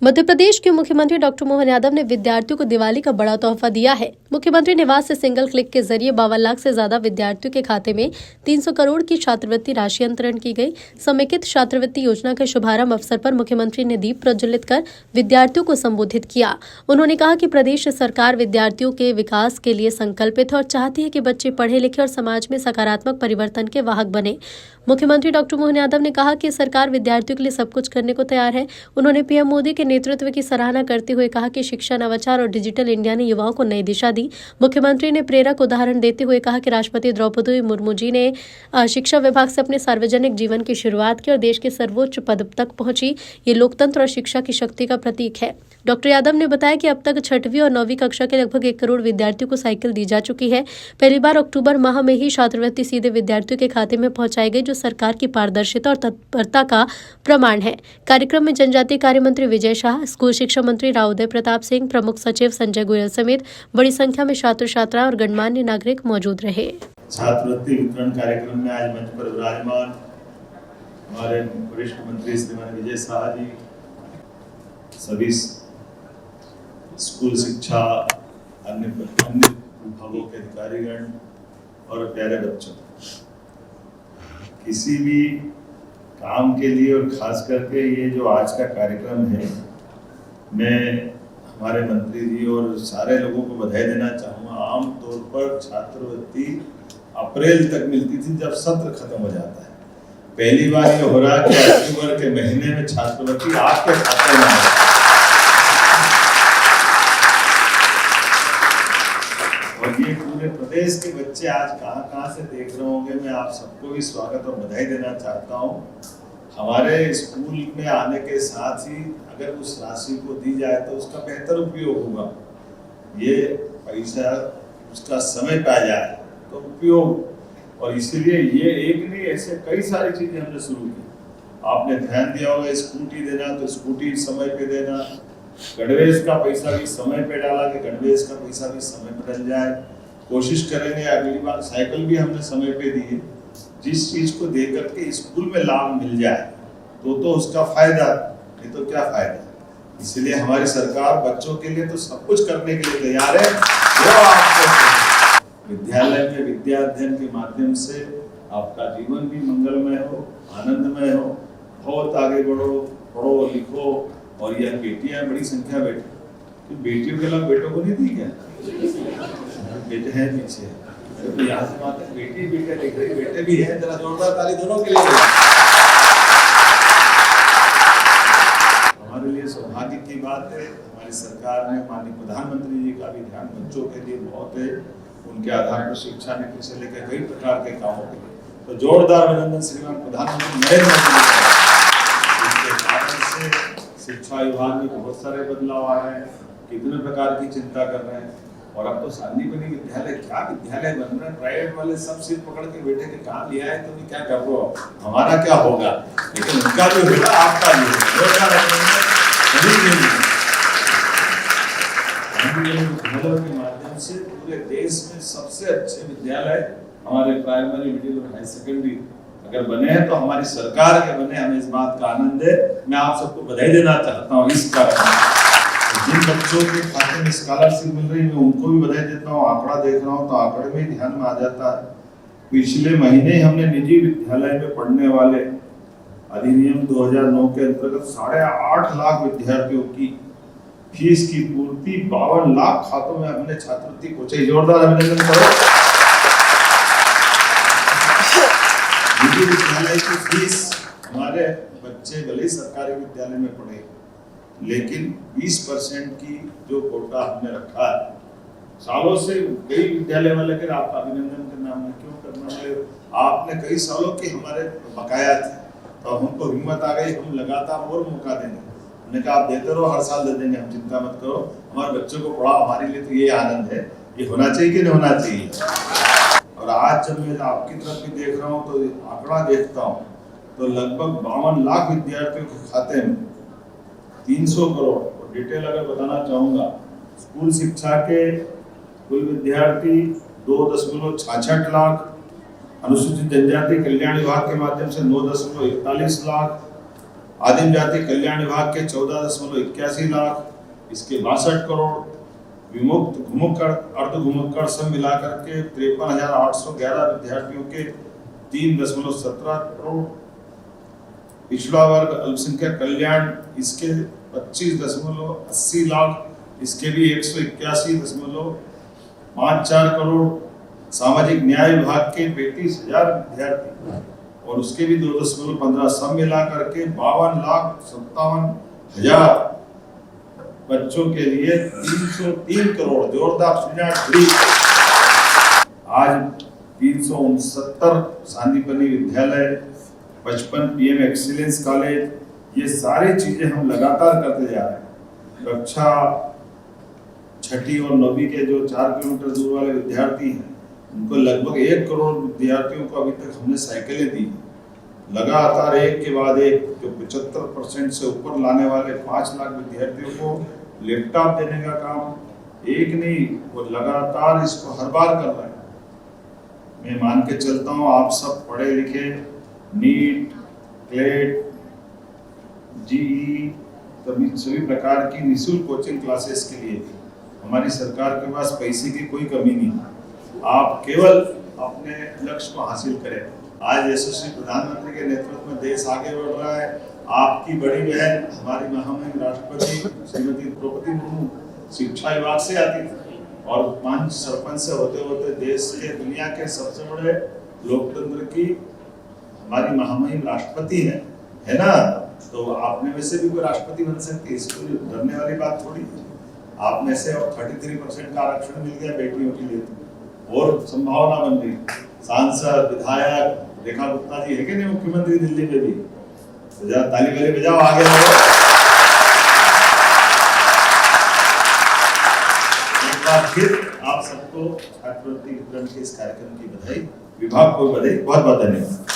मध्य प्रदेश के मुख्यमंत्री डॉक्टर मोहन यादव ने विद्यार्थियों को दिवाली का बड़ा तोहफा दिया है। मुख्यमंत्री निवास से सिंगल क्लिक के जरिए 52 लाख से ज्यादा विद्यार्थियों के खाते में 300 करोड़ की छात्रवृत्ति राशि अंतरण की गई। समेकित छात्रवृत्ति योजना के शुभारंभ अवसर पर मुख्यमंत्री ने दीप प्रज्वलित कर विद्यार्थियों को संबोधित किया। उन्होंने कहा कि प्रदेश सरकार विद्यार्थियों के विकास के लिए संकल्पित है और चाहती है कि बच्चे पढ़े लिखे और समाज में सकारात्मक परिवर्तन के वाहक बने। मुख्यमंत्री डॉक्टर मोहन यादव ने कहा कि सरकार विद्यार्थियों के लिए सब कुछ करने को तैयार है। उन्होंने पीएम मोदी के नेतृत्व की सराहना करते हुए कहा कि शिक्षा, नवाचार और डिजिटल इंडिया ने युवाओं को नई दिशा दी। मुख्यमंत्री ने प्रेरक उदाहरण देते हुए कहा कि राष्ट्रपति द्रौपदी मुर्मू जी ने शिक्षा विभाग से अपने सार्वजनिक जीवन की शुरुआत की और देश के सर्वोच्च पद तक पहुंची। ये लोकतंत्र और शिक्षा की शक्ति का प्रतीक है। डॉक्टर यादव ने बताया कि अब तक 6वीं और 9वीं कक्षा के लगभग 1 करोड़ विद्यार्थियों को साइकिल दी जा चुकी है। पहली बार अक्टूबर माह में ही छात्रवृत्ति सीधे विद्यार्थियों के खाते में पहुंचाई गई, जो सरकार की पारदर्शिता और तत्परता का प्रमाण है। कार्यक्रम में जनजातीय कार्य मंत्री विजय शाह, स्कूल शिक्षा मंत्री राव उदय प्रताप सिंह, प्रमुख सचिव संजय गोयल समेत बड़ी संख्या में छात्र छात्राएं और गणमान्य नागरिक मौजूद रहे। छात्रवृत्ति वितरण कार्यक्रम में आज मंच पर विराजमान हमारे वरिष्ठ मंत्री श्रीमान विजय शाह जी, सभी स्कूल शिक्षा, अन्य विभागों के अधिकारीगण और प्यारे बच्चों, किसी भी काम के लिए और खास करके ये जो आज का कार्यक्रम है, मैं हमारे मंत्री जी और सारे लोगों को बधाई देना चाहूँगा। आम तौर पर छात्रवृत्ति अप्रैल तक मिलती थी जब सत्र खत्म हो जाता है। पहली बार ये हो रहा है कि अक्टूबर के महीने में छात्रवृत्ति आपके खाते में है। और ये पूरे प्रदेश के बच्चे आज कहाँ से देख रहे होंगे। मैं आप सबको भी स्वागत और बधाई देना चाहता हूँ। हमारे स्कूल में आने के साथ ही अगर उस राशि को दी जाए तो उसका बेहतर उपयोग होगा। ये पैसा उसका समय पे आ जाए तो उपयोग, और इसीलिए ये एक नहीं, ऐसे कई सारी चीजें हमने शुरू की। आपने ध्यान दिया होगा, स्कूटी देना तो स्कूटी समय पे देना, गणवेश का पैसा भी समय पे डाला कि गणवेश का पैसा भी समय पे डल जाए। कोशिश करेंगे अगली बार साइकिल भी हमने समय पे दी है। जिस चीज को दे करके स्कूल में लाभ मिल जाए तो उसका फायदा, नहीं तो क्या फायदा। इसलिए हमारी सरकार बच्चों के लिए तो सब कुछ करने के लिए तैयार है। वो आपको विद्यालय में विद्या अध्ययन के माध्यम से आपका जीवन भी मंगलमय हो, आनंदमय हो, बहुत आगे बढ़ो, पढ़ो लिखो। और यह बेटियां बड़ी संख्या तो बेटियों के अलावा बेटों को नहीं दी क्या? बेटे हैं पीछे, तो यहाँ से बात है, बेटी बेटे देख रही, बेटे भी हैं। जरा जोरदार ताली दोनों के लिए। हमारे लिए सौभाग्य की बात है, हमारी सरकार ने, माननीय प्रधानमंत्री जी का भी ध्यान बच्चों के लिए बहुत है। उनके आधार पर शिक्षा नीति से लेकर कई प्रकार के कामों के लिए तो जोरदार अभिनंदन श्रीमान प्रधानमंत्री नरेंद्र मोदी। इसके कारण से शिक्षा विभाग में बहुत सारे बदलाव आ रहे हैं, कितने प्रकार की चिंता कर रहे हैं। और अब तो संदीपनी विद्यालय, क्या विद्यालय बन रहे हैं। प्राइवेट वाले सब सिर पकड़ के बेटे के काम लिया है, तो क्या कर रहे हो, हमारा क्या होगा, लेकिन उनका भी होगा, आपका भी होगा। के माध्यम से पूरे देश में सबसे अच्छे विद्यालय हमारे प्राइमरी, मिडिल और हाई सेकेंडरी अगर बने हैं तो हमारी सरकार के बने। हमें इस बात का आनंद है। मैं आप सबको बधाई देना चाहता हूँ इस कारण। जिन बच्चों के खाते में स्कॉलरशिप मिल रही है, मैं उनको भी बधाई देता हूँ। आंकड़ा देख रहा हूँ तो आंकड़े में ध्यान में आ जाता है। पिछले महीने हमने निजी विद्यालय में पढ़ने वाले अधिनियम 2009 के अंतर्गत 8.5 लाख विद्यार्थियों की फीस की पूर्ति 52 लाख खातों में हमने छात्रवृत्ति पहुंचाई। जोरदार अभिनंदन करो। निजी विद्यालय की फीस, हमारे बच्चे भले सरकारी विद्यालय में पढ़े, लेकिन 20% की जो कोटा हमने रखा है सालों से, कई विद्यालय वाले के आपका अभिनंदन करना, हमने क्यों करना है, आपने कई सालों के हमारे बकाया थे, तो हमको हिम्मत आ गई, हम लगातार और मौका देंगे। हमने कहा आप देते रहो, हर साल दे देंगे, हम चिंता मत करो, हमारे बच्चों को पढ़ाओ। हमारे लिए तो ये आनंद है। ये होना चाहिए कि नहीं होना चाहिए। और आज जब मैं आपकी तरफ भी देख रहा हूँ तो आंकड़ा देखता हूँ तो लगभग 52 लाख विद्यार्थियों के खाते में 300 करोड़। और डिटेल अगर बताना चाहूँगा, स्कूल शिक्षा के कुल विद्यार्थी 2.66 लाख, अनुसूचित जनजाति कल्याण विभाग के माध्यम से 9.41 लाख, आदिम जाति कल्याण विभाग के 14.81 लाख, इसके 62 करोड़, विमुक्त घुमक्कड़ अर्ध घुमक्कड़ सब मिलाकर के 53,811 विद्यार्थियों के 3.17 करोड़, पिछड़ा वर्ग अल्पसंख्यक कल्याण इसके 25.80 लाख, इसके भी 181.54 करोड़, सामाजिक न्याय विभाग के 35,000 विद्यार्थी और उसके भी 2.15 सब मिला करके 52,57,000 बच्चों के लिए 303 करोड़ जोरदार श्रीनाथ। आज 369 सांदीपनि विद्यालय, 55 PM एक्सीलेंस कॉलेज, ये सारी चीजें हम लगातार करते जा रहे हैं। कक्षा 6ठी और 9वीं के जो 4 किलोमीटर दूर वाले विद्यार्थी हैं, उनको लगभग 1 करोड़ विद्यार्थियों को अभी तक हमने साइकिलें दी। लगातार एक के बाद एक जो 75% से ऊपर लाने वाले 5 लाख विद्यार्थियों को लैपटॉप देने का काम एक नहीं, वो लगातार इसको हर बार कर रहे हैं। मैं मान के चलता हूँ आप सब पढ़े लिखे, नीट, क्लेट, GE सभी प्रकार की निःशुल्क कोचिंग क्लासेस के लिए हमारी सरकार के पास पैसे की कोई कमी नहीं। आप केवल अपने लक्ष्य को हासिल करें। आज यशस्वी प्रधानमंत्री के नेतृत्व में देश आगे बढ़ रहा है। आपकी बड़ी बहन हमारी महामहिम राष्ट्रपति श्रीमती द्रौपदी मुर्मू शिक्षा विभाग से आती थी और 5 सरपंच से होते होते देश के दुनिया के सबसे बड़े लोकतंत्र की हमारी महामहिम राष्ट्रपति है ना। तो आप में से भी कोई राष्ट्रपति बन सकती है, इसको डरने वाली बात थोड़ी। आप में से और 33% का आरक्षण मिल गया बेटियों के लिए, और संभावना बन रही। सांसद, विधायक रेखा गुप्ता जी है कि नहीं मुख्यमंत्री दिल्ली में भी, तो जरा ताली वाली बजाओ, आगे बढ़ो। एक बार फिर आप सबको छात्रवृत्ति वितरण के इस कार्यक्रम की बधाई, विभाग को बधाई, बहुत बहुत धन्यवाद।